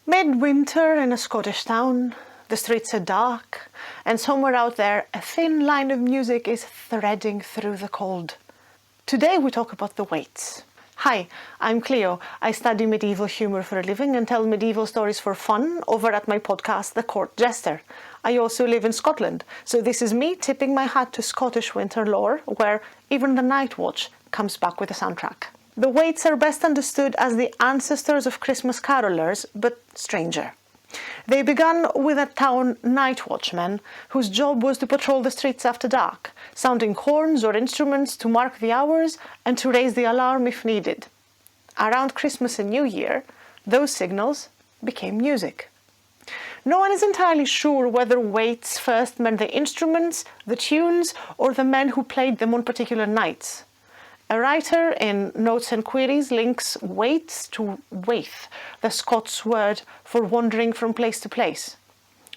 Midwinter in a Scottish town, the streets are dark, and somewhere out there a thin line of music is threading through the cold. Today we talk about the Waits. Hi, I'm Cleo. I study medieval humour for a living and tell medieval stories for fun over at my podcast, The Court Jester. I also live in Scotland, so this is me tipping my hat to Scottish winter lore, where even the Night Watch comes back with a soundtrack. The Waits are best understood as the ancestors of Christmas carolers, but stranger. They began with a town night watchman, whose job was to patrol the streets after dark, sounding horns or instruments to mark the hours and to raise the alarm if needed. Around Christmas and New Year, those signals became music. No one is entirely sure whether Waits first meant the instruments, the tunes, or the men who played them on particular nights. A writer in Notes and Queries links waits to waith, the Scots word for wandering from place to place.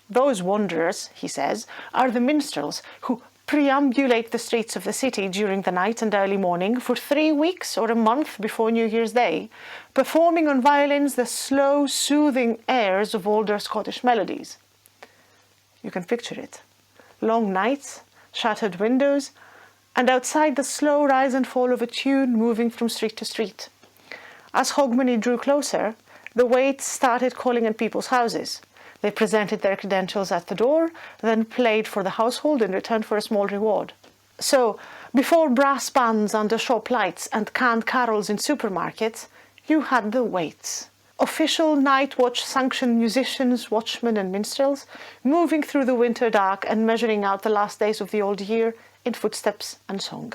Those wanderers, he says, are the minstrels who preambulate the streets of the city during the night and early morning for 3 weeks or a month before New Year's Day, performing on violins the slow, soothing airs of older Scottish melodies. You can picture it. Long nights, shuttered windows, and outside the slow rise and fall of a tune moving from street to street. As Hogmanay drew closer, the Waits started calling at people's houses. They presented their credentials at the door, then played for the household in return for a small reward. So, before brass bands under shop lights and canned carols in supermarkets, you had the Waits. Official night watch sanctioned musicians, watchmen and minstrels, moving through the winter dark and measuring out the last days of the old year in footsteps and song.